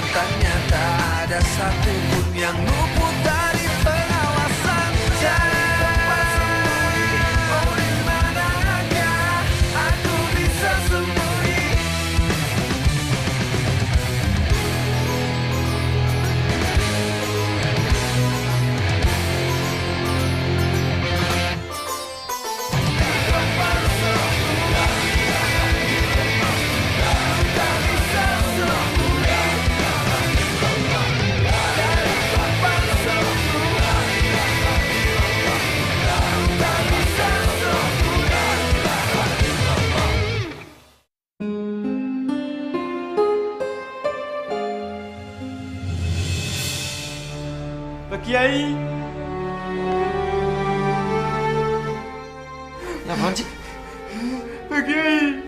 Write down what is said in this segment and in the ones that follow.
Nyatanya tak ada satupun yang luput dari pengawasan. Jangan sembunyi, oh di manakah aku bisa sembunyi. Pak Kiai. Apaan sih? Pak Kiai.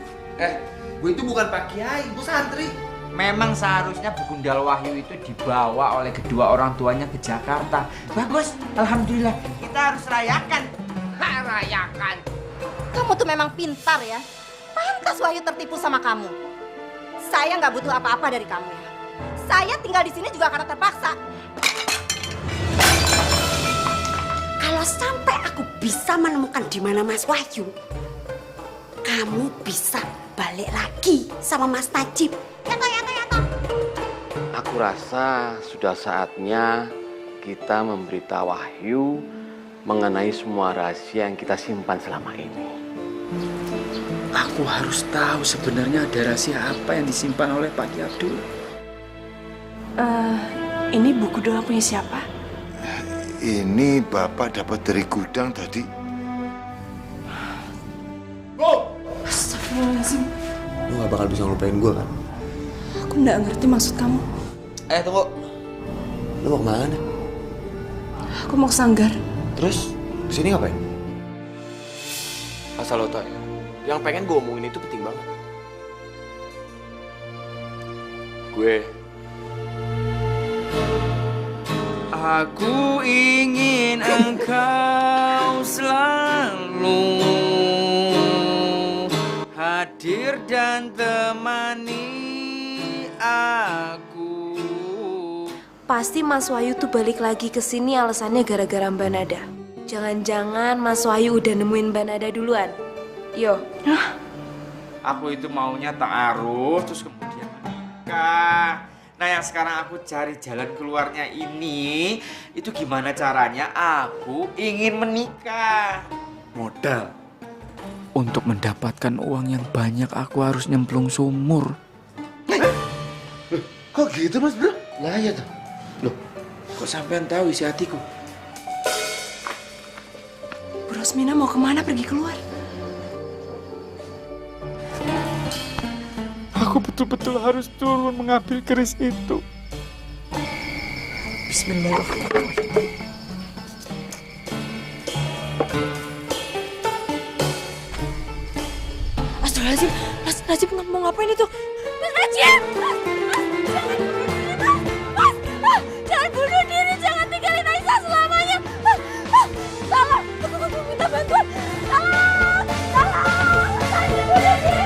Gue itu bukan Pak Kiai, gue santri. Memang seharusnya Begundal Wahyu itu dibawa oleh kedua orang tuanya ke Jakarta. Bagus, alhamdulillah. Kita harus rayakan. Rayakan. Kamu tuh memang pintar ya. Pantas Wahyu tertipu sama kamu. Saya nggak butuh apa-apa dari kamu ya. Saya tinggal di sini juga karena terpaksa. Kalau sampai aku bisa menemukan di mana Mas Wahyu, kamu bisa balik lagi sama Mas Najib. Ya toh, ya toh, ya toh. Aku rasa sudah saatnya kita memberitahu Wahyu mengenai semua rahasia yang kita simpan selama ini. Aku harus tahu sebenarnya ada rahasia apa yang disimpan oleh Pak Ki Abdul. Ini buku doa punya siapa? Ini Bapak dapat dari gudang tadi. Astagfirullahaladzim. Lu gak bakal bisa ngelupain gue kan? Aku nggak ngerti maksud kamu. Tunggu. Lu mau kemana? Aku mau ke Sanggar. Terus kesini ngapain? Asal lo tau ya, yang pengen gue omongin itu penting banget. Aku ingin engkau selalu hadir dan temani aku. Pasti Mas Wahyu tuh balik lagi ke sini alasannya gara-gara Mbak Nada. Jangan-jangan Mas Wahyu udah nemuin Mbak Nada duluan. Yo. Aku itu maunya ta'aruf terus kemudian menikah. Nah yang sekarang aku cari jalan keluarnya ini, itu gimana caranya aku ingin menikah. Modal. Untuk mendapatkan uang yang banyak aku harus nyemplung sumur. Kok gitu Mas Bro? Nah ya tuh. Loh, Kok sampean tahu isi hatiku? Bu Rosmina mau kemana pergi keluar? Aku betul-betul harus turun mengambil keris itu. Bismillahirrahmanirrahim. Astagfirullahaladzim, Mas Najib mau ngapain itu? Mas Najib! Mas, jangan bunuh diri, jangan tinggalin Aisyah selamanya. Tolong, aku minta bantuan. Tolong, Najib bunuh diri.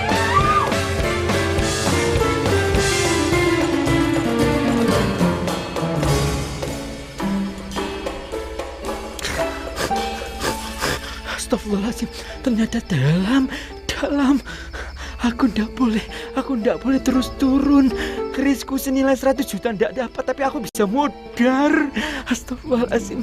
Astagfirullahaladzim, ternyata dalam. Aku ndak boleh terus turun. Kerisku senilai 100 juta ndak dapat, tapi aku bisa modar. Astagfirullahaladzim.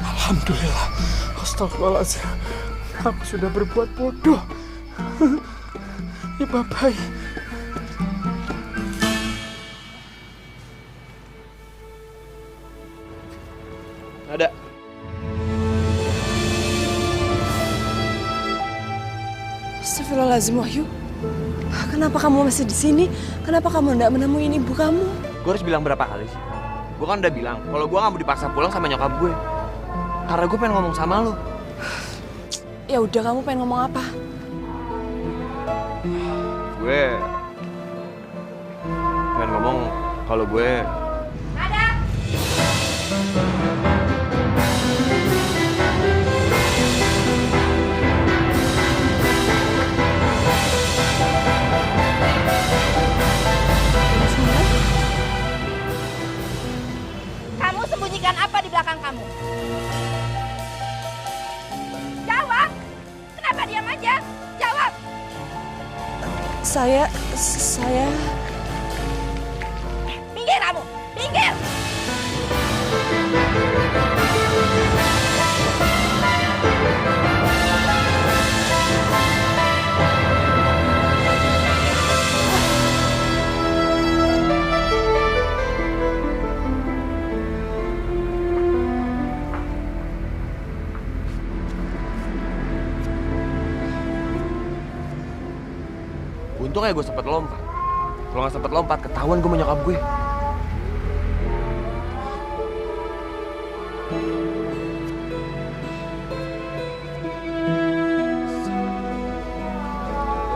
Alhamdulillah. Astagfirullahaladzim. Aku sudah berbuat bodoh. Ya Bapak. ada. Astagfirullahaladzim Wahyu. Kenapa kamu masih di sini? Kenapa kamu tidak menemui ibu kamu? Gue harus bilang berapa kali sih? Gue kan udah bilang kalau gue gak mau dipaksa pulang sama nyokap gue. Karena gue pengen ngomong sama lo. Ya udah, kamu pengen ngomong apa? Gue pengen ngomong kalau gue... Ada. belakang kamu? Jawab! Kenapa diam aja? Jawab! Saya... Minggir kamu! Minggir! Untungnya gue sempet lompat. Kalau nggak sempet lompat, ketahuan gue menyokap gue.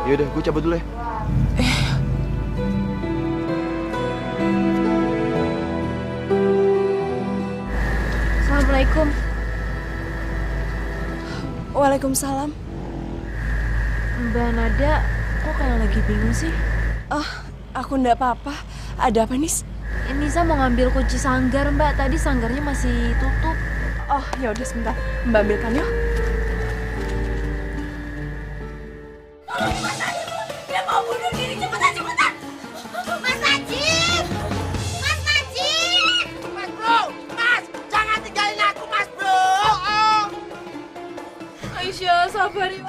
Yaudah, gue cabut dulu ya. Assalamualaikum. Waalaikumsalam. Mbak Nada, kok kayak lagi bingung sih? Aku ndak apa-apa. Ada apa, Nis? Nisa mau ngambil kunci sanggar, Mbak. Tadi sanggarnya masih tutup. Oh, ya udah sebentar. Mbak ambilkan yuk. Dia mau bunuh diri, cepetan! Mas Najib! Mas Najib! Mas bro, mas, jangan tinggalin aku mas bro. Aisyah, sabar ya.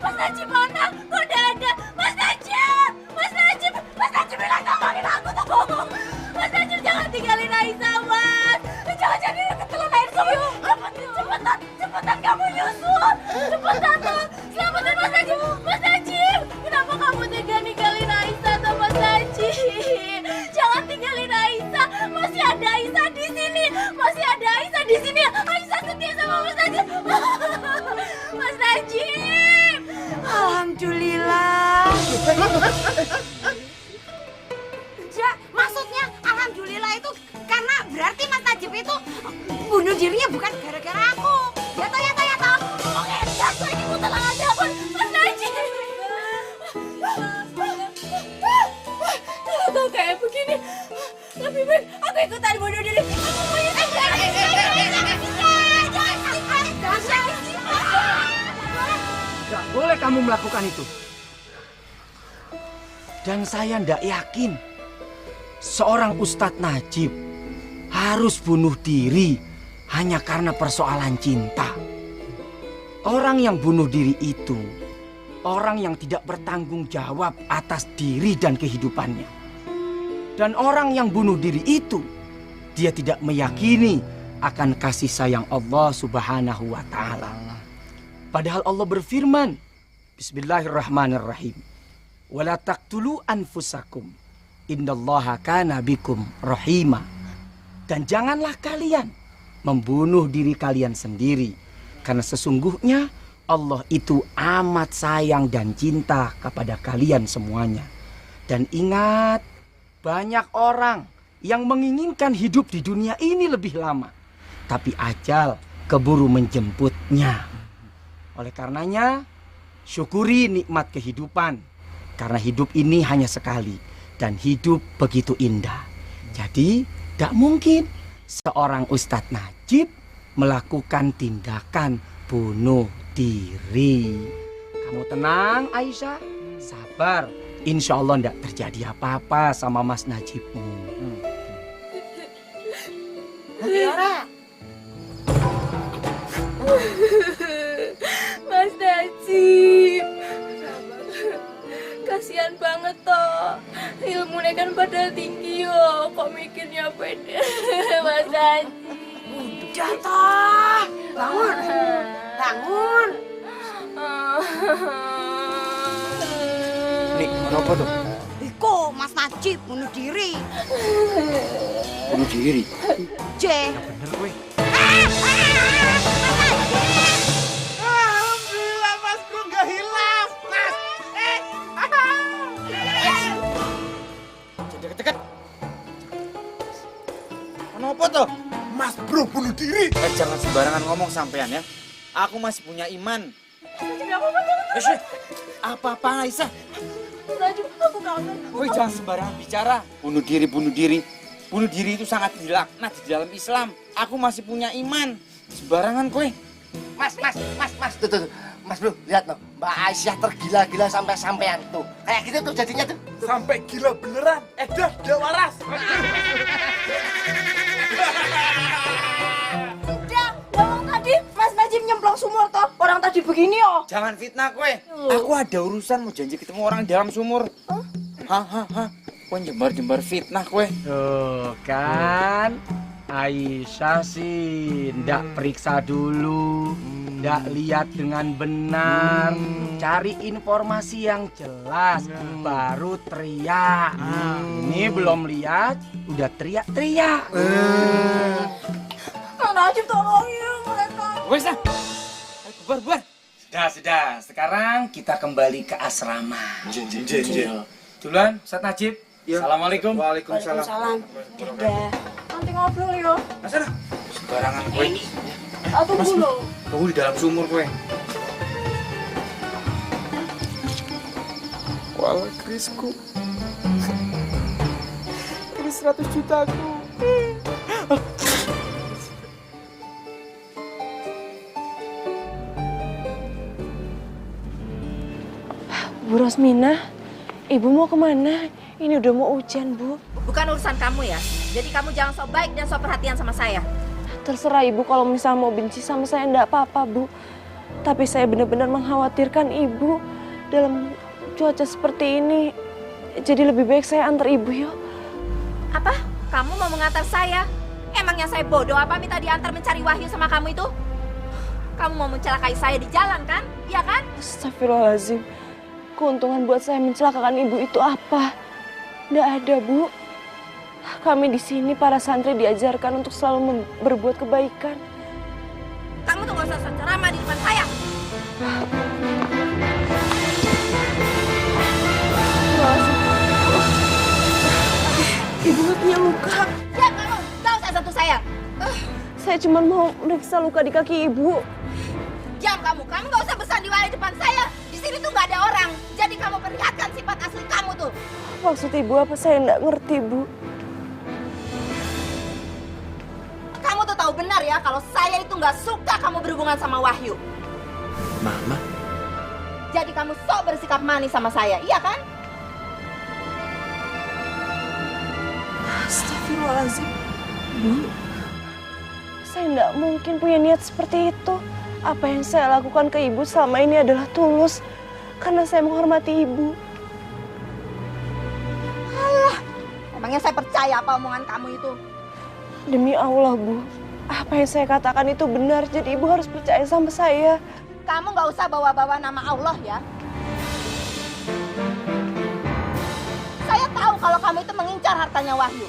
Mas Najib mana? Kok udah ada? Mas Najib! Mas Najib! Mas Najib bilang tolongin aku tuh! Mas Najib jangan tinggalin Aisyah, Mas! Jangan jadi ketelan air semua! Cepetan kamu nyusul! Cepetan tuh! Selamatin Mas Najib! Mas Najib! Kenapa kamu tega ninggalin Aisyah tuh, Mas Najib? Jangan tinggalin Aisyah! Masih ada Aisyah di sini! Masih ada Aisyah di sini! Aisyah setia sama Mas Najib! Mas Najib! Alhamdulillah! Maksudnya alhamdulillah itu karena berarti Mas Najib itu bunuh dirinya bukan gara-gara aku. Ya toh. Oke, jatuh ini ku tenang aja pun Mas Najib. Kalau kayak begini, lebih baik aku ikutan bunuh diri. Aku mau Gak boleh kamu melakukan itu. Dan saya ndak yakin seorang Ustadz Najib harus bunuh diri hanya karena persoalan cinta. Orang yang bunuh diri itu orang yang tidak bertanggung jawab atas diri dan kehidupannya. Dan orang yang bunuh diri itu dia tidak meyakini akan kasih sayang Allah Subhanahu wa Ta'ala. Padahal Allah berfirman, Bismillahirrahmanirrahim, wala taqtulu anfusakum innallaha kana bikum rahima. Dan janganlah kalian membunuh diri kalian sendiri, karena sesungguhnya Allah itu amat sayang dan cinta kepada kalian semuanya. Dan ingat, banyak orang yang menginginkan hidup di dunia ini lebih lama, tapi ajal keburu menjemputnya. Oleh karenanya, syukuri nikmat kehidupan, karena hidup ini hanya sekali dan hidup begitu indah. Jadi, tidak mungkin seorang Ustadz Najib melakukan tindakan bunuh diri. Kamu tenang, Aisyah. Sabar. Insya Allah tidak terjadi apa-apa sama Mas Najibmu. Tiara. Mas Najib, kasihan banget toh. Ilmunya kan pada tinggi yo, kok mikirnya pede. Mas Najib. Udah toh. Bangun. Nih, kenapa tuh? Iko, Mas Najib bunuh diri. Bunuh diri? J. Bener gue. Alhamdulillah mas bro nggak hilang mas. Deket-deket. Kenapa tuh? Mas bro bunuh diri. Jangan sembarangan ngomong sampean ya. Aku masih punya iman. Apa-apa Aisyah? Najib, aku kangen. Woi, jangan sembarangan bicara. Bunuh diri. Bunuh diri itu sangat dilaknat di dalam Islam. aku masih punya iman. Sembarangan kowe. Mas. Tuh. Mas bro, lihat loh. Mbak Aisyah tergila-gila sampai-sampean tuh. Kayak gitu tuh jadinya tuh. Sampai gila beneran. Edah, udah waras. Udah, orang tadi Mas Najib nyemplung sumur toh. Orang tadi begini oh. Jangan fitnah kowe. Aku ada urusan mau janji ketemu orang di dalam sumur. Hah. Kowe jembar-jembar fitnah kowe. Tuh kan, Aisyah sih ndak periksa dulu, ndak lihat dengan benar, cari informasi yang jelas, baru teriak. Ini belum lihat, udah teriak-teriak. Kang Najib tolongin mereka. Wes dah. Ayo bubar. Sudah. Sekarang kita kembali ke asrama. Jin. Duluan, Ustaz Najib. Assalamualaikum. Waalaikumsalam. Udah. Nanti ngobrol yo. Masana. Sembarangan kowe. Tunggu lo. Tunggu di dalam sumur kowe. Walah Krisku, ini 100 jutaku. Bu Rosmina, Ibu mau kemana? Ini udah mau hujan, Bu. Bukan urusan kamu ya. Jadi kamu jangan so baik dan so perhatian sama saya. Terserah Ibu kalau misalnya mau benci sama saya, enggak apa-apa, Bu. Tapi saya benar-benar mengkhawatirkan Ibu dalam cuaca seperti ini. Jadi lebih baik saya antar Ibu, yuk. Apa? Kamu mau mengantar saya? Emangnya saya bodoh apa minta diantar mencari Wahyu sama kamu itu? Kamu mau mencelakai saya di jalan kan? Iya kan? Astagfirullahaladzim. Keuntungan buat saya mencelakakan Ibu itu apa? Nggak ada, Bu. Kami di sini para santri diajarkan untuk selalu berbuat kebaikan. Kamu tuh gak usah ceramah di depan saya. Ibu nggak punya luka. Diam kamu, gak usah sentuh saya. Saya cuma mau meriksa luka di kaki Ibu. Diam kamu gak usah bersandiwara di depan saya. Di sini tuh gak ada orang. Jadi kamu perlihatkan sifat asli kamu tuh. Maksud Ibu apa? Saya nggak ngerti, Bu. Kamu tuh tahu benar ya kalau saya itu nggak suka kamu berhubungan sama Wahyu. Mama? Jadi kamu sok bersikap manis sama saya, iya kan? Astagfirullahaladzim. Bu, saya nggak mungkin punya niat seperti itu. Apa yang saya lakukan ke Ibu selama ini adalah tulus. Karena saya menghormati Ibu. Alah, emangnya saya percaya apa omongan kamu itu? Demi Allah, Bu. Apa yang saya katakan itu benar. Jadi Ibu harus percaya sama saya. Kamu nggak usah bawa-bawa nama Allah ya. Saya tahu kalau kamu itu mengincar hartanya Wahyu.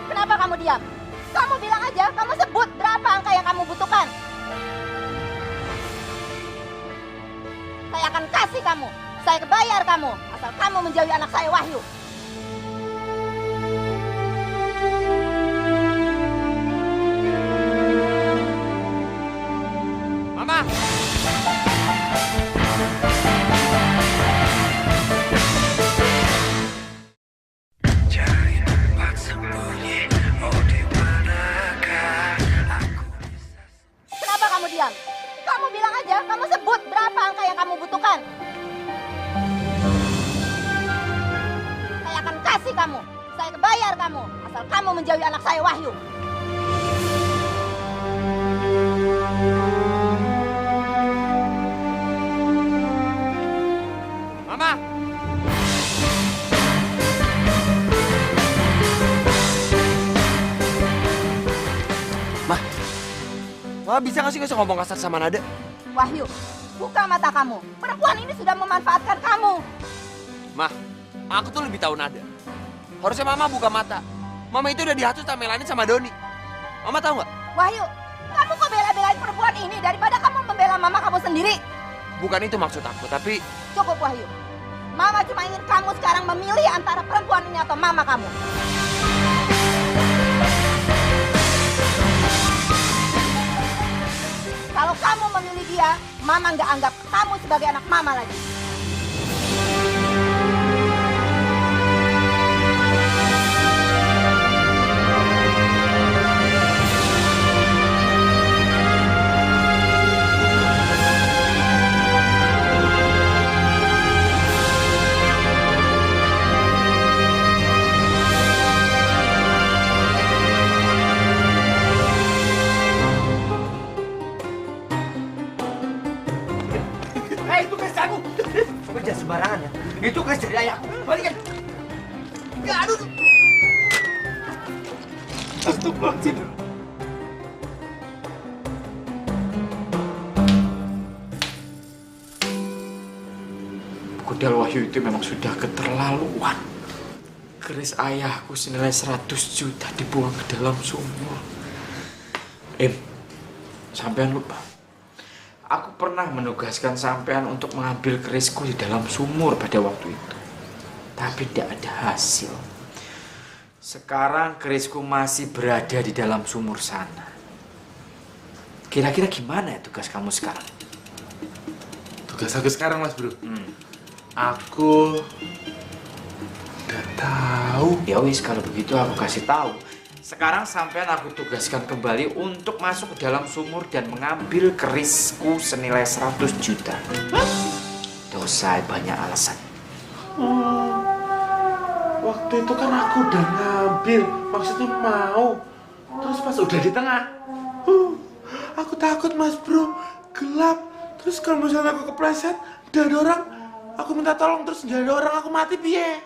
Kenapa kamu diam? Kamu bilang aja, kamu sebut berapa angka yang kamu butuhkan. Saya akan kasih kamu. Saya kebayar kamu, asal kamu menjauhi anak saya Wahyu. Mama! Kenapa kamu diam? Kamu bilang aja, kamu sebut berapa angka yang kamu butuhkan. Saya akan kasih kamu. Saya kebayar kamu, asal kamu menjauhi anak saya Wahyu. Mama! Mama bisa gak sih gak usah ngomong kasar sama Nada? Wahyu, buka mata kamu. Perempuan ini sudah memanfaatkan kamu. Mah, aku tuh lebih tahu Nada. Harusnya Mama buka mata. Mama itu udah dihasut sama Melani sama Doni. Mama tahu nggak? Wahyu, kamu kok bela-belain perempuan ini daripada kamu membela mama kamu sendiri? Bukan itu maksud aku, tapi... Cukup Wahyu. Mama cuma ingin kamu sekarang memilih antara perempuan ini atau mama kamu. Kalau kamu memilih dia, mama nggak anggap kamu sebagai anak mama lagi. Balikin. Ya, aduh. Astagfirullahaladzim. Kudal Wahyu itu memang sudah keterlaluan. Keris ayahku senilai 100 juta dibuang ke dalam sumur. Sampean lupa. Aku pernah menugaskan sampean untuk mengambil kerisku di dalam sumur pada waktu itu. Tapi tidak ada hasil. Sekarang kerisku masih berada di dalam sumur sana. Kira-kira gimana ya tugas kamu sekarang? Tugas aku sekarang, Mas Bro. Aku udah tahu. Ya wis, kalau begitu aku kasih tahu. Sekarang sampean aku tugaskan kembali untuk masuk ke dalam sumur dan mengambil kerisku senilai 100 juta. Dosa banyak alasan. Waktu itu kan aku udah ngambil, maksudnya mau. Terus pas udah di tengah, aku takut, Mas Bro, gelap. Terus kalau misalnya aku kepleset, udah ada orang, aku minta tolong, terus nggak ada orang, aku mati piye?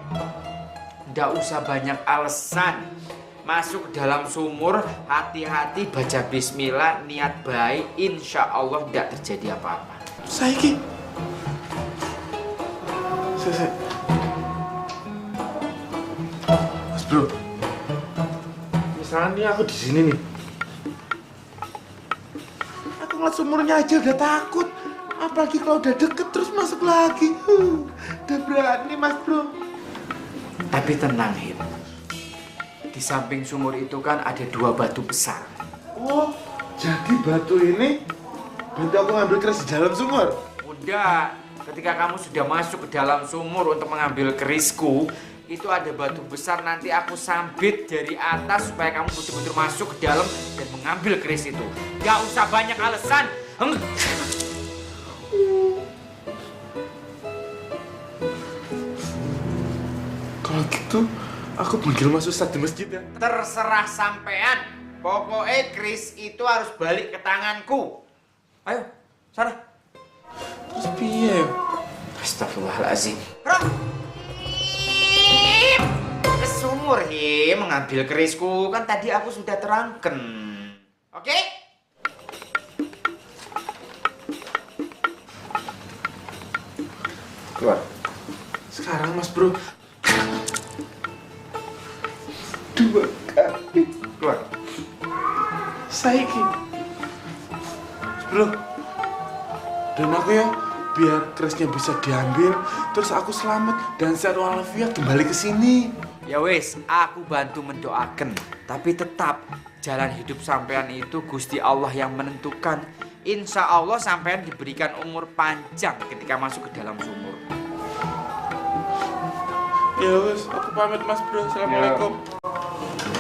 Nggak usah banyak alasan. Masuk ke dalam sumur, hati-hati, baca bismillah, niat baik, insya Allah tidak terjadi apa-apa. Saiki. Mas Bro, misalnya nih aku di sini nih. Aku ngeliat sumurnya aja udah takut. Apalagi kalau udah deket terus masuk lagi. Udah berani, Mas Bro. Tapi tenang, Him. Di samping sumur itu kan ada 2 batu besar. Oh, jadi batu ini bantu aku ngambil keris di dalam sumur? Udah, ketika kamu sudah masuk ke dalam sumur untuk mengambil kerisku, itu ada batu besar, nanti aku sambit dari atas supaya kamu betul-betul masuk ke dalam dan mengambil keris itu. Gak usah banyak alasan. Kalau gitu, aku panggil Mas Ustadz di masjid ya. Terserah sampean. Pokoknya keris itu harus balik ke tanganku. Ayo, sana. Terus piye ya? Astagfirullahaladzim. Ke sumur, Him, mengambil kerisku. Kan tadi aku sudah terangkan. Oke? Keluar. Sekarang, Mas Bro. 2 kali. Keluar. Saiki. Mas Bro. Dan aku ya, biar kerisnya bisa diambil, terus aku selamat dan sehat walafiat kembali ke sini. Ya wes, aku bantu mendoakan. Tapi tetap, jalan hidup sampean itu Gusti Allah yang menentukan. Insya Allah sampean diberikan umur panjang ketika masuk ke dalam sumur. Ya wes, aku pamit, Mas Bro. Assalamualaikum.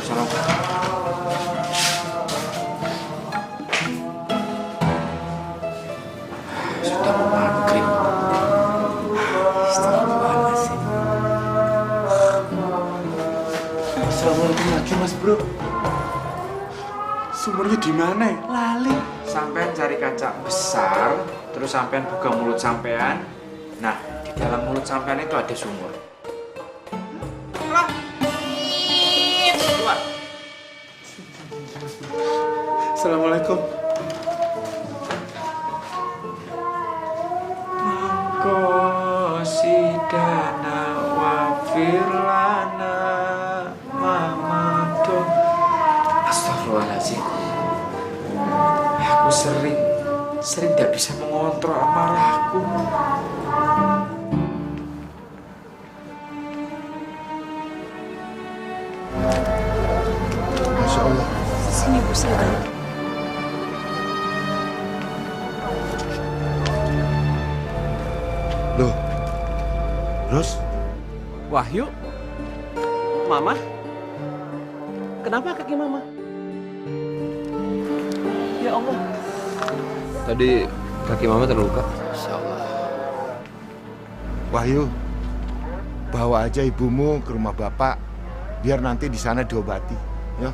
Salam. Sudah mau maghrib. Astagfirullahaladzim. Assalamualaikum lagi, Mas Bro. Sumurnya di mana? Lali. Sampean cari kaca besar, terus sampean buka mulut sampean. Nah, di dalam mulut sampean itu ada sumur. Keluar. Assalamualaikum. Mangkosidana wafirlana mamado. Astagfirullahaladzim. Aku sering tidak bisa mengontrol amarahku. Masya Allah. Sini Bu, silakan. Loh, Ros, Wahyu? Mama? Kenapa kaki Mama? Ya Allah. Tadi kaki Mama terluka. Insya Allah. Wahyu, bawa aja ibumu ke rumah bapak, biar nanti di sana diobati, ya.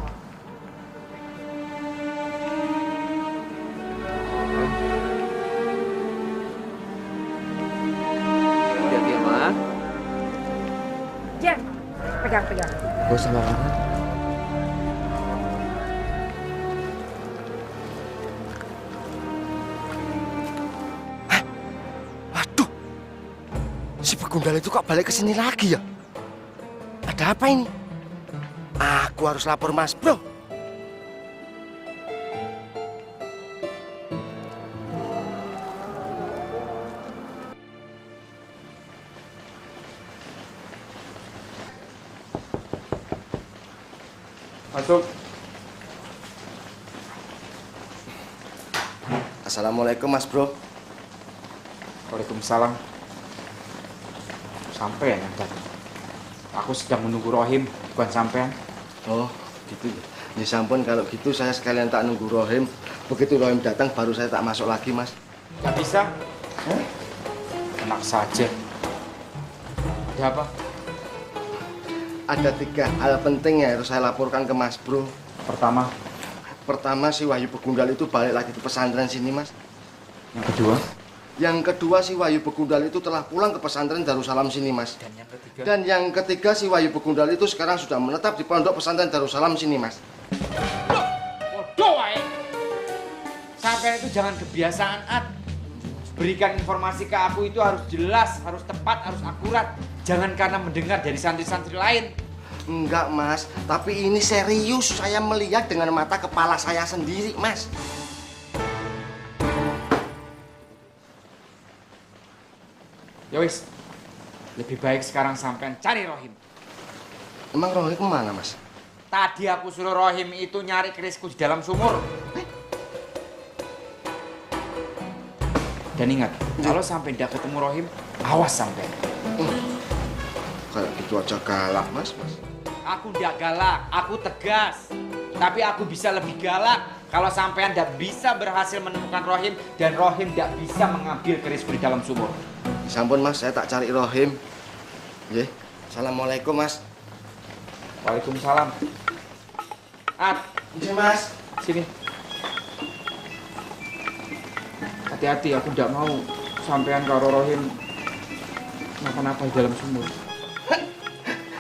Hati-hati ya, Ma. Jem, pegang. Gak usah marah. Waduh, si Begundal itu kok balik ke sini lagi ya? Ada apa ini? Aku harus lapor Mas Bro. Masuk. Assalamualaikum Mas Bro. Waalaikumsalam. Sampai ya datang. Aku sedang menunggu Rohim, bukan sampean. Oh, gitu ya. Ya sampun kalau gitu saya sekalian tak nunggu Rohim. Begitu Rohim datang baru saya tak masuk lagi, Mas. Gak bisa. Enak saja. Ada apa? Ada 3 hal penting yang harus saya laporkan ke Mas Bro. Pertama si Wahyu Begundal itu balik lagi ke pesantren sini, Mas. Yang kedua si Wahyu Begundal itu telah pulang ke pesantren Darussalam sini, Mas. Dan yang ketiga si Wahyu Begundal itu sekarang sudah menetap di pondok pesantren Darussalam sini, Mas. Bodoh wae. Sampean itu jangan kebiasaan, Ad. Berikan informasi ke aku itu harus jelas, harus tepat, harus akurat. Jangan karena mendengar dari santri-santri lain. Enggak, Mas. Tapi ini serius. Saya melihat dengan mata kepala saya sendiri, Mas. Ya wis. Lebih baik sekarang sampean cari Rohim. Emang Rohim kemana, Mas? Tadi aku suruh Rohim itu nyari kerisku di dalam sumur. Dan ingat, kalau sampai tidak ketemu Rohim, awas sampean. Kayak gitu aja galak, Mas. Aku tidak galak, aku tegas. Tapi aku bisa lebih galak kalau sampean tidak bisa berhasil menemukan Rohim dan Rohim tidak bisa mengambil kerisku di dalam sumur. Sampun, Mas, saya tak cari Rohim. Nggih. Assalamualaikum, Mas. Waalaikumsalam. Ad, Nggih, Mas. sini. Hati-hati, aku tidak mau sampean karo Rohim kenapa-napa di dalam sumur.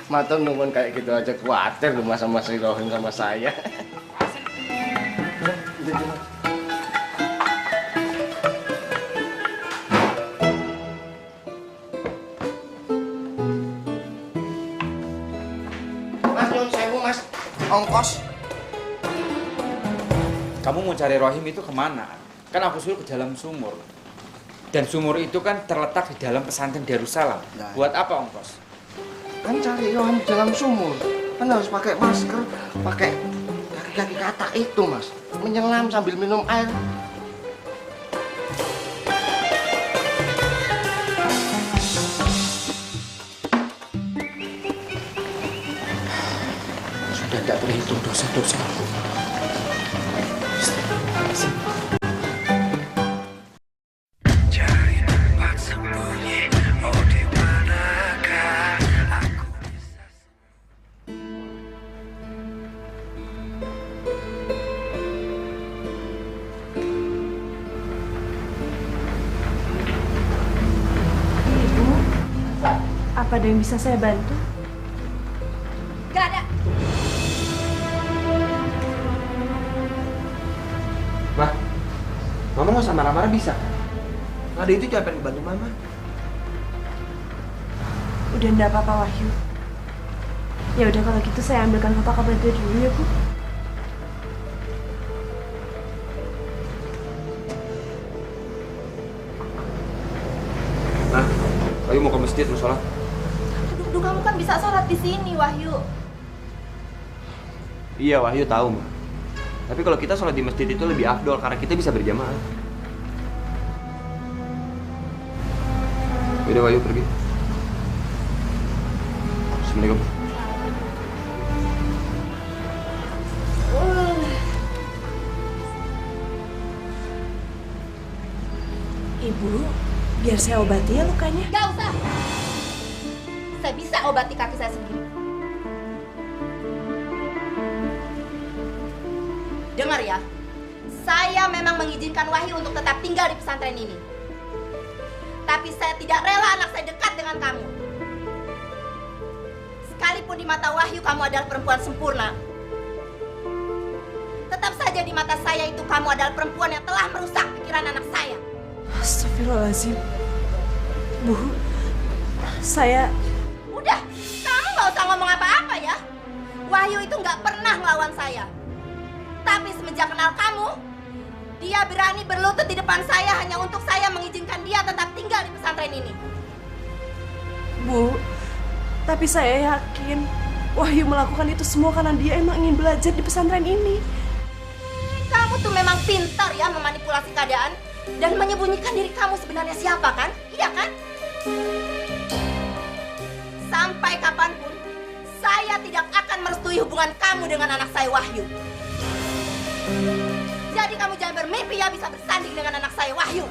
Matur nuwun kayak gitu aja khawatir loh Mas sama si Rohim sama saya. Mas nyuwun sewu, Mas. Ongkos. Kamu mau cari Rohim itu kemana? Kan aku suruh ke dalam sumur. Dan sumur itu kan terletak di dalam pesantren Darussalam. Nah. Buat apa ongkos? Kan cari Rohim di dalam sumur. Kan harus pakai masker, pakai kaki-kaki katak itu, Mas. Menyelam sambil minum air. Sudah tidak terhitung dosa-dosa aku. Apa ada yang bisa saya bantu? Gak ada. Wah, Mama nggak usah marah-marah bisa kan? Ada itu cuma pengen bantu Mama. Udah enggak apa-apa, Wahyu. Ya udah kalau gitu saya ambilkan foto kabar dia dulu ya, Bu. Nah, Wahyu mau ke masjid mau sholat. Aduh, kamu kan bisa sholat di sini, Wahyu. Iya, Wahyu tahu, Ma. Tapi kalau kita sholat di masjid itu lebih afdol karena kita bisa berjamaah. Udah, Wahyu pergi. Assalamualaikum. Ibu, biar saya obati ya lukanya. Gak usah. Saya bisa obati kaki saya sendiri. Dengar ya, saya memang mengizinkan Wahyu untuk tetap tinggal di pesantren ini. Tapi saya tidak rela anak saya dekat dengan kamu. Meskipun di mata Wahyu kamu adalah perempuan sempurna, tetap saja di mata saya itu kamu adalah perempuan yang telah merusak pikiran anak saya. Astagfirullahaladzim. Bu, saya... Udah, kamu gak usah ngomong apa-apa ya. Wahyu itu gak pernah melawan saya. Tapi semenjak kenal kamu, dia berani berlutut di depan saya hanya untuk saya mengizinkan dia tetap tinggal di pesantren ini. Bu, tapi saya yakin Wahyu melakukan itu semua karena dia emang ingin belajar di pesantren ini. Kamu tuh memang pintar ya memanipulasi keadaan dan menyembunyikan diri kamu sebenarnya siapa kan? Iya kan? Sampai kapanpun, saya tidak akan merestui hubungan kamu dengan anak saya Wahyu. Jadi kamu jangan bermimpi ya bisa bersanding dengan anak saya Wahyu.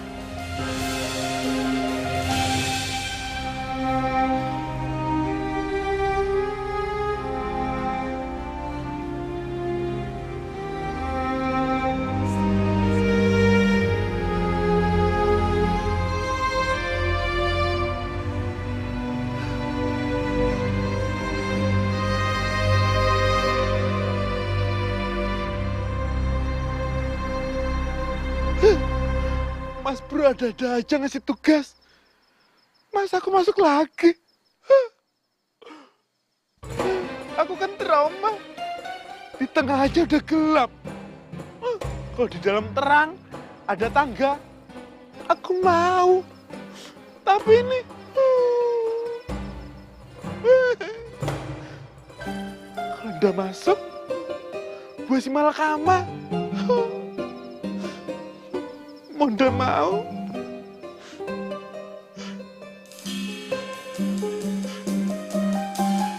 Mas Bro ada-ada aja ngasih tugas. Mas aku masuk lagi. Aku kan trauma. Di tengah aja udah gelap. Kalau di dalam terang, ada tangga. Aku mau. Tapi ini... Kalau udah masuk, gue si malakama. Udah mau.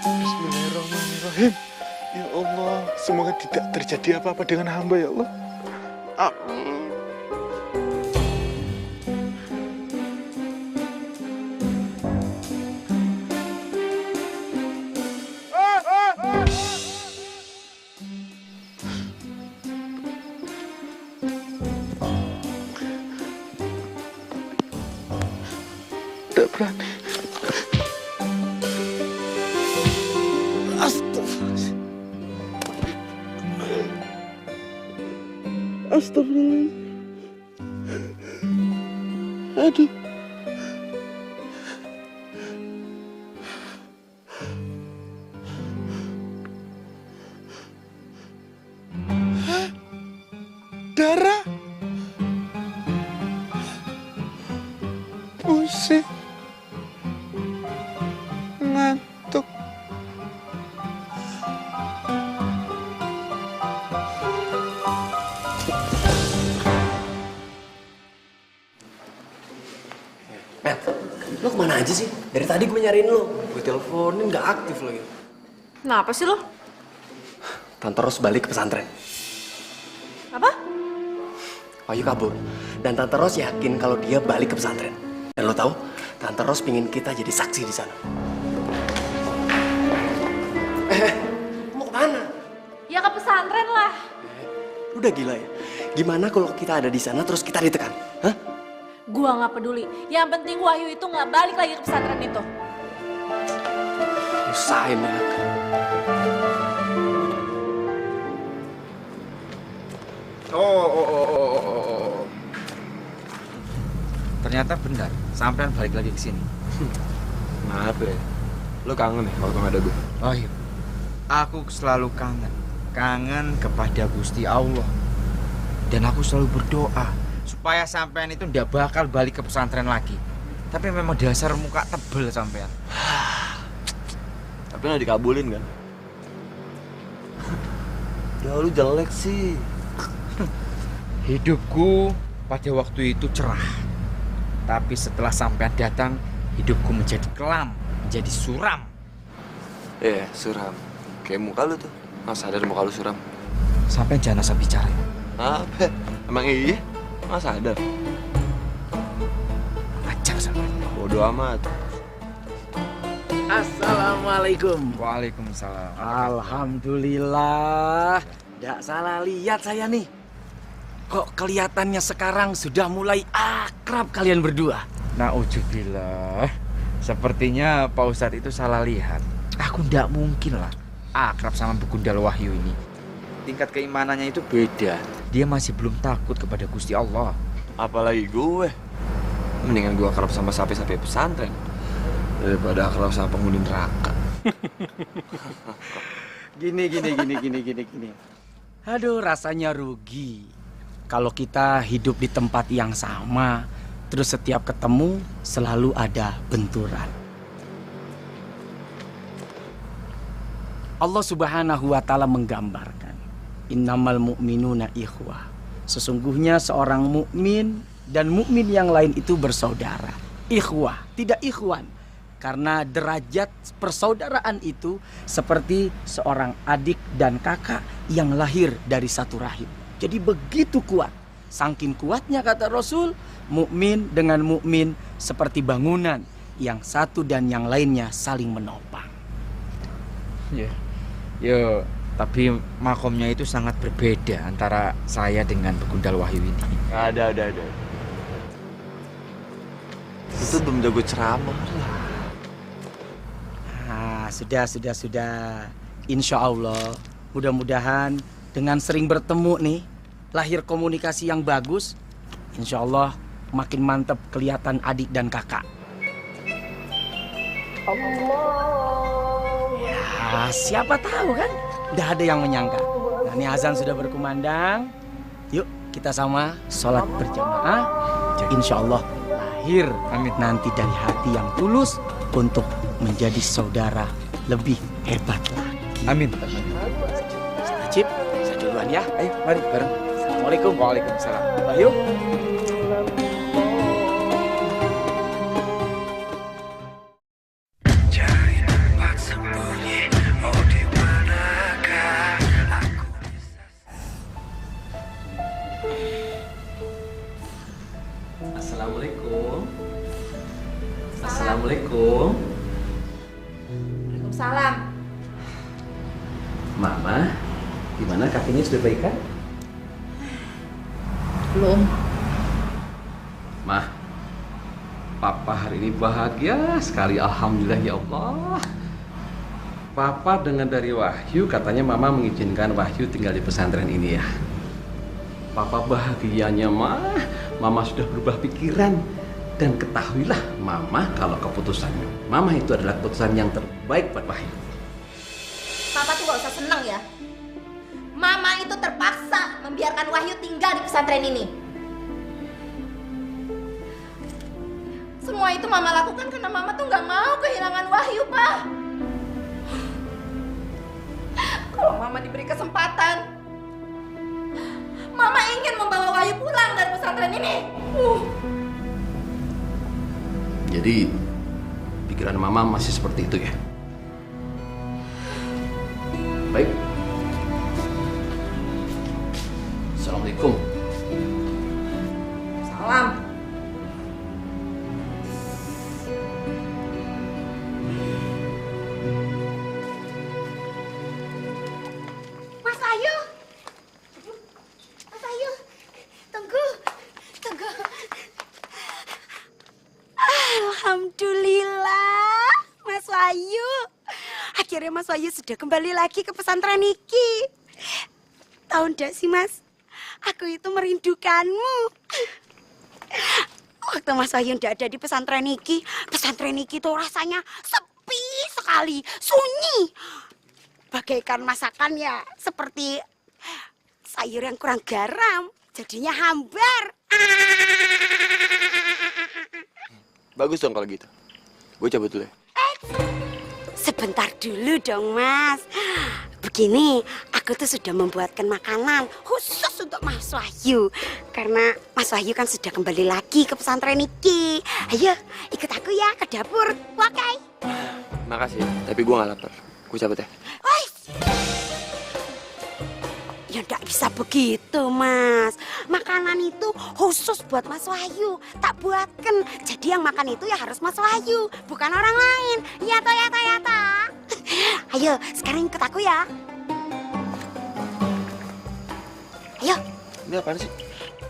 Bismillahirrahmanirrahim. Ya Allah, semoga tidak terjadi apa-apa dengan hamba ya Allah. Amin. Tidak berani. Astagfirullah. Aduh. Hah? Darah. Pusing. Ngantuk. Mel, lo kemana aja sih? Dari tadi gue nyariin lo. Gue teleponin gak aktif lagi. Kenapa sih lo? Tante Ros balik ke pesantren. Apa? Wahyu kabur. Dan Tante Ros yakin kalau dia balik ke pesantren. Dan lo tahu, Tante Ros pingin kita jadi saksi di sana. Mau kemana? Ya ke pesantren lah. Udah gila ya? Gimana kalau kita ada di sana terus kita ditekan? Hah? Gua nggak peduli. Yang penting Wahyu itu nggak balik lagi ke pesantren itu. Usahain ya. Oh. Ternyata benar, sampean balik lagi ke sini. Maaf ya, lo kangen ya kalau nggak ada gue? Oh iya, aku selalu kangen kepada Gusti Allah. Dan aku selalu berdoa supaya sampean itu ndak bakal balik ke pesantren lagi. Tapi memang dasar muka tebel sampean. Tapi nggak dikabulin kan? Ya lu jelek sih. Hidupku pada waktu itu cerah. Tapi setelah sampean datang, hidupku menjadi kelam, menjadi suram. Iya, suram. Kayak muka lu tuh. Nggak sadar muka lu suram. Sampean jangan asal bicara. Apa? Emang iya? Nggak sadar. Ajar sampean. Bodoh amat. Assalamualaikum. Waalaikumsalam. Alhamdulillah. Nggak salah lihat saya nih. Kok kelihatannya sekarang sudah mulai akrab kalian berdua? Nauzubillah. Sepertinya Pak Ustadz itu salah lihat. Aku Aku ndak mungkin lah akrab sama Begundal Wahyu ini. Tingkat keimanannya itu beda. Dia masih belum takut kepada Gusti Allah. Apalagi gue. Mendingan gue akrab sama sapi-sapi pesantren daripada akrab sama penghuni neraka. Gini. Aduh, rasanya rugi kalau kita hidup di tempat yang sama, terus setiap ketemu selalu ada benturan. Allah Subhanahu wa Ta'ala menggambarkan, innamal mu'minuna ikhwah. Sesungguhnya seorang mukmin dan mukmin yang lain itu bersaudara. Ikhwah, tidak ikhwan. Karena derajat persaudaraan itu seperti seorang adik dan kakak yang lahir dari satu rahim. Jadi begitu kuat. Saking kuatnya kata Rasul, mukmin dengan mukmin seperti bangunan yang satu dan yang lainnya saling menopang. Yo, tapi makomnya itu sangat berbeda antara saya dengan Begundal Wahyu ini. Ada. Itu belum jago ceramah lah. Sudah. Insya Allah, mudah-mudahan dengan sering bertemu nih, lahir komunikasi yang bagus. Insya Allah makin mantap kelihatan adik dan kakak. Ya, siapa tahu kan? Udah ada yang menyangka. Nah, ini azan sudah berkumandang. Yuk kita sama sholat berjamaah. Insya Allah lahir nanti dari hati yang tulus untuk menjadi saudara lebih hebat lagi. Amin. Najib, saya duluan ya. Ayo, mari bareng. Assalamualaikum. Waalaikumsalam. Ayo. Assalamualaikum. Waalaikumsalam. Mama, gimana kakinya sudah baikan? Belum. Ma, Papa hari ini bahagia sekali, alhamdulillah ya Allah. Papa dengar dari Wahyu katanya Mama mengizinkan Wahyu tinggal di pesantren ini ya. Papa bahagianya Mama sudah berubah pikiran. Dan ketahuilah Mama kalau keputusan Mama itu adalah keputusan yang terbaik buat Wahyu. Papa tuh gak usah seneng ya. Mama itu terpaksa membiarkan Wahyu tinggal di pesantren ini. Semua itu Mama lakukan karena Mama tuh gak mau kehilangan Wahyu, Pak. Kalau Mama diberi kesempatan, Mama ingin membawa Wahyu pulang dari pesantren ini. Jadi pikiran Mama masih seperti itu ya? Baik. Assalamualaikum. Salam. Mas Ayu. Mas Ayu. Tunggu. Alhamdulillah, Mas Wahyu. Akhirnya Mas Wahyu sudah kembali lagi ke pesantren iki. Tahu ndak sih Mas, aku itu merindukanmu. Waktu Mas Wahyu ndak ada di pesantren iki tuh rasanya sepi sekali, sunyi. Bagaikan masakan ya seperti sayur yang kurang garam, jadinya hambar. Bagus dong kalau gitu. Gue cabut dulu ya. Sebentar dulu dong Mas. Begini, aku tuh sudah membuatkan makanan khusus untuk Mas Wahyu. Karena Mas Wahyu kan sudah kembali lagi ke pesantren iki. Ayo, ikut aku ya ke dapur, oke? Makasih, tapi gue gak lapar. Gue cabut ya. Ya enggak bisa begitu Mas. Makanan itu khusus buat Mas Wahyu. Tak buatkan. Jadi yang makan itu ya harus Mas Wahyu, bukan orang lain. Ya toh. Ayo sekarang ikut aku ya. Ayo. Ini apaan sih?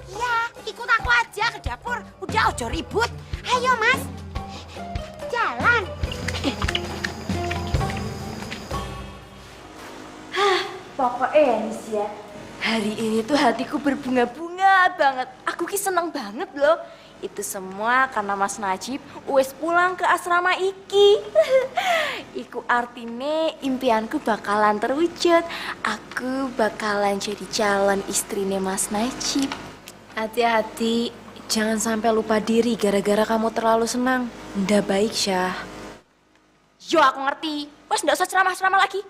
Ya ikut aku aja ke dapur. Udah ojo ribut. Ayo Mas. Jalan. Pokoknya ya Nis ya, hari ini tuh hatiku berbunga-bunga banget. Aku ki seneng banget loh. Itu semua karena Mas Najib wes pulang ke asrama iki. Iku artine impianku bakalan terwujud. Aku bakalan jadi calon istrine Mas Najib. Hati-hati, jangan sampai lupa diri gara-gara kamu terlalu senang. Nggak baik, Syah. Yo, aku ngerti. Wes nggak usah ceramah-ceramah lagi.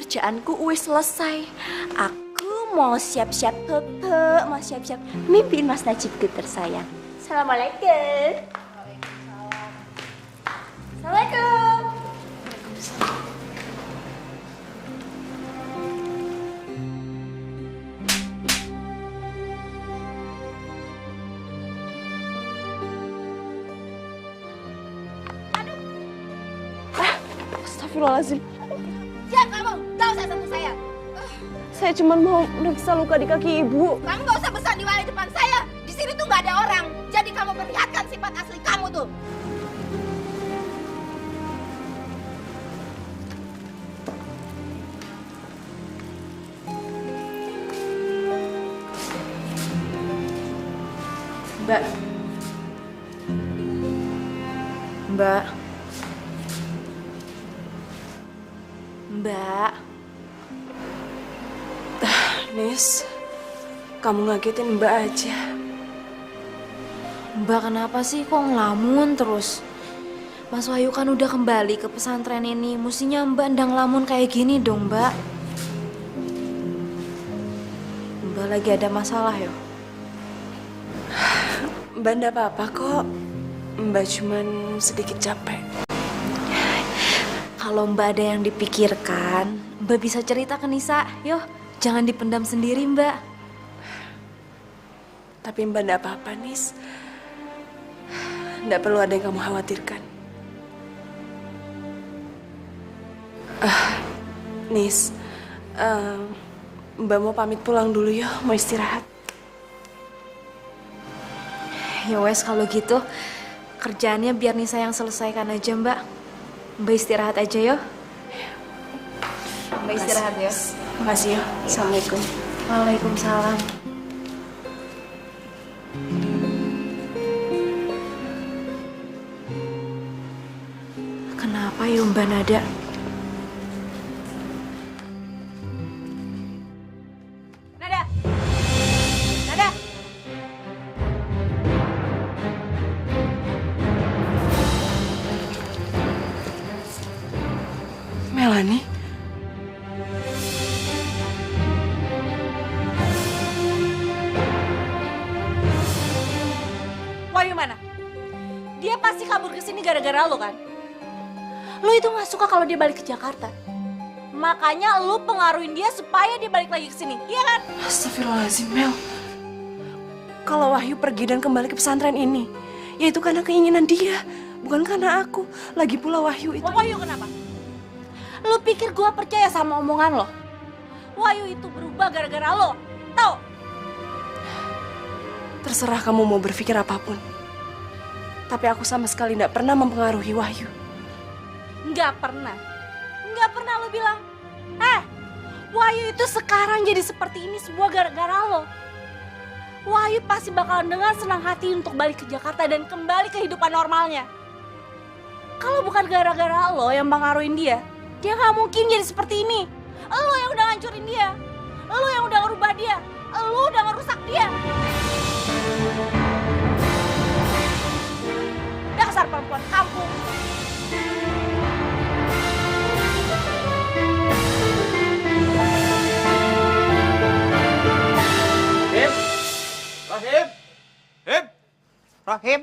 Kerjaanku wis selesai. Aku mau siap-siap bebe, mau siap-siap mimpiin Mas Najibku tersayang. Assalamualaikum. Assalamualaikum. Astagfirullahaladzim. Diam kamu, gak usah sentuh saya. Saya cuma mau meriksa luka di kaki ibu. Kamu gak usah bersandiwara di depan saya. Di sini tuh gak ada orang. Jadi kamu perlihatkan sifat asli kamu tuh. Mbak. Mbak. Mbak. Nis, kamu ngagetin Mbak aja. Mbak kenapa sih kok ngelamun terus? Mas Wahyu kan udah kembali ke pesantren ini. Mestinya Mbak ndang ngelamun kayak gini dong, Mbak. Mbak lagi ada masalah ya? Mbak ndak apa-apa kok. Mbak cuman sedikit capek. Kalau Mbak ada yang dipikirkan, Mbak bisa cerita ke Nisa. Yo, jangan dipendam sendiri, Mbak. Tapi Mbak ndak apa-apa, Nis. Ndak perlu ada yang kamu khawatirkan. Nis, Mbak mau pamit pulang dulu ya, mau istirahat. Ya wes kalau gitu, kerjaannya biar Nisa yang selesaikan aja, Mbak. Mbak istirahat aja yo. Mbak istirahat ya. Makasih ya. Assalamualaikum. Waalaikumsalam. Kenapa ya Mbak Nada? Nada! Nada! Melanie? Wahyu mana? Dia pasti kabur ke sini gara-gara lo kan? Lo itu nggak suka kalau dia balik ke Jakarta. Makanya lo pengaruhin dia supaya dia balik lagi ke sini, iya kan? Astagfirullahaladzim, Mel. Kalau Wahyu pergi dan kembali ke pesantren ini, ya itu karena keinginan dia, bukan karena aku. Lagi pula Wahyu itu... Wahyu kenapa? Lo pikir gue percaya sama omongan lo? Wahyu itu berubah gara-gara lo, tau? Terserah kamu mau berpikir apapun. Tapi aku sama sekali tidak pernah mempengaruhi Wahyu. Nggak pernah. Nggak pernah lo bilang. Wahyu itu sekarang jadi seperti ini semua gara-gara lo. Wahyu pasti bakalan dengan senang hati untuk balik ke Jakarta dan kembali ke kehidupan normalnya. Kalau bukan gara-gara lo yang mengaruhin dia nggak mungkin jadi seperti ini. Lo yang udah ngancurin dia. Lo yang udah ngerubah dia. Lo udah ngerusak dia. Dasar perempuan kampung. Rahim.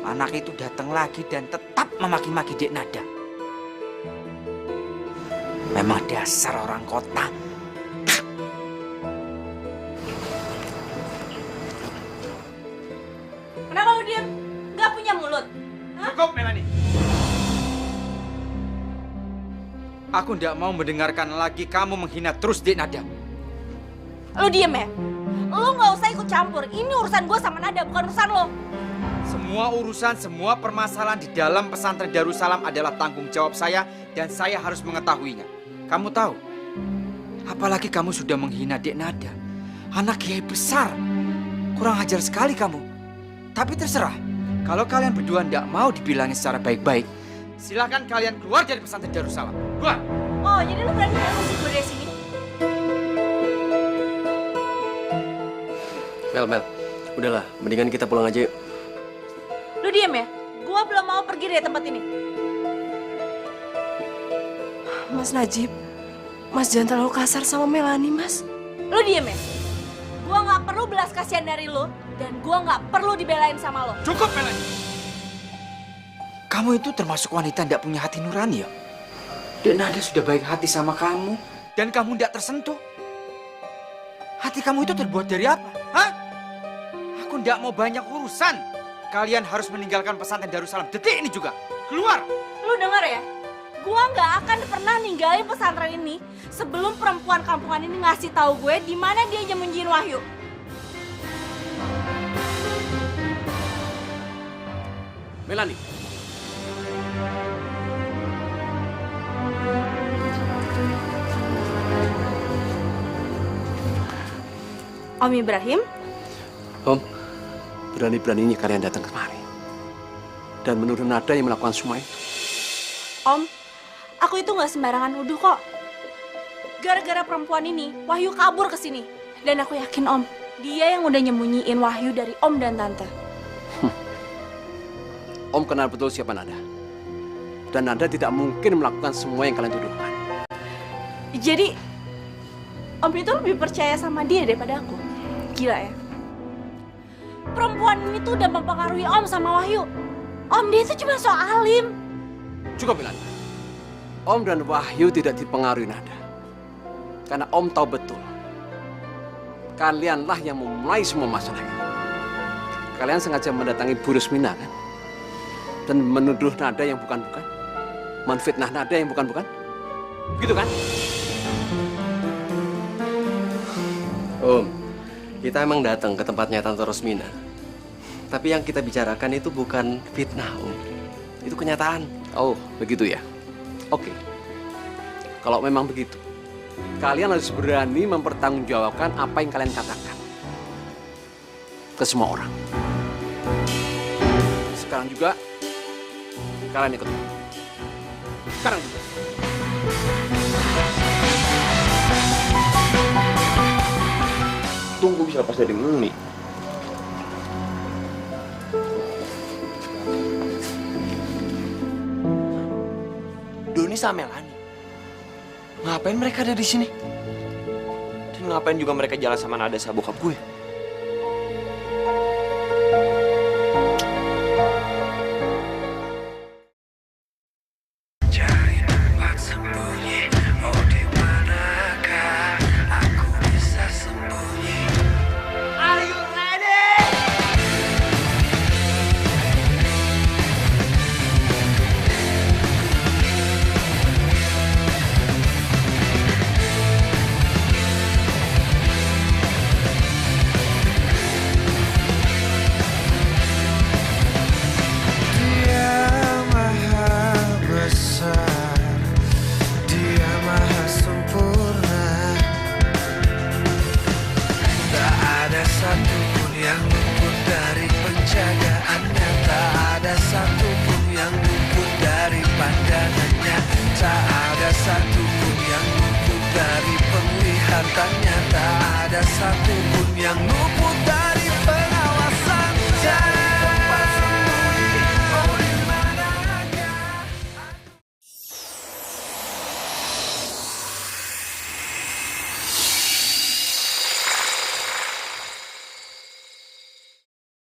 Anak itu datang lagi dan tetap memaki-maki Dek Nada. Memang dasar orang kota. Kenapa lu diam? Gak punya mulut? Cukup, Melanie. Aku tidak mau mendengarkan lagi kamu menghina terus Dek Nada. Lo diem ya? Lo nggak usah ikut campur. Ini urusan gue sama Nada, bukan urusan lo. Semua urusan, semua permasalahan di dalam pesantren Darussalam adalah tanggung jawab saya dan saya harus mengetahuinya. Kamu tahu? Apalagi kamu sudah menghina Dek Nada. Anak kiai besar. Kurang ajar sekali kamu. Tapi terserah. Kalau kalian berdua tidak mau dibilangin secara baik-baik, silakan kalian keluar dari pesantren Darussalam. Keluar. Oh, jadi lo berani ngusir gue dari sini? Mel, udahlah, mendingan kita pulang aja yuk. Lo diem ya? Gue belum mau pergi dari tempat ini. Mas Najib, Mas jangan terlalu kasar sama Melani, Mas. Lo diem ya? Gue nggak perlu belas kasihan dari lo, dan gue nggak perlu dibelain sama lo. Cukup, Melani. Kamu itu termasuk wanita yang tidak punya hati nurani ya? Dan Nada sudah baik hati sama kamu, dan kamu tidak tersentuh. Hati kamu itu terbuat dari apa? Hah? Aku tidak mau banyak urusan. Kalian harus meninggalkan pesantren Darussalam detik ini juga. Keluar! Lu denger ya? Gua nggak akan pernah ninggalin pesantren ini sebelum perempuan kampungan ini ngasih tahu gue di mana dia nyembunyiin Wahyu. Melani. Om Ibrahim? Om, berani-beraninya kalian datang kemari. Dan menurut Nada yang melakukan semua itu. Om, aku itu nggak sembarangan nuduh kok. Gara-gara perempuan ini, Wahyu kabur ke sini. Dan aku yakin Om, dia yang udah nyembunyiin Wahyu dari Om dan Tante. Om kenal betul siapa Nada. Dan Nada tidak mungkin melakukan semua yang kalian tuduhkan. Jadi, Om itu lebih percaya sama dia daripada aku. Gila ya. Perempuan ini tuh udah mempengaruhi Om sama Wahyu. Om, dia itu cuma so alim. Cukup, Melani. Om dan Wahyu tidak dipengaruhi Nada. Karena Om tahu betul. Kalianlah yang memulai semua masalah ini. Kalian sengaja mendatangi Bu Rusmina kan? Dan menuduh Nada yang bukan-bukan. Menfitnah Nada yang bukan-bukan. Gitu kan? Om, kita emang datang ke tempatnya Tante Rosmina. Tapi yang kita bicarakan itu bukan fitnah, Om. Itu kenyataan. Oh, begitu ya? Oke. Kalau memang begitu, kalian harus berani mempertanggungjawabkan apa yang kalian katakan. Ke semua orang. Sekarang juga, kalian ikut. Sekarang juga. Tunggu bisa lepas dari Mumi. Doni sama Melani. Ngapain mereka ada di sini? Dan ngapain juga mereka jalan sama Nada sama bokap gue? Tak ada satupun yang luput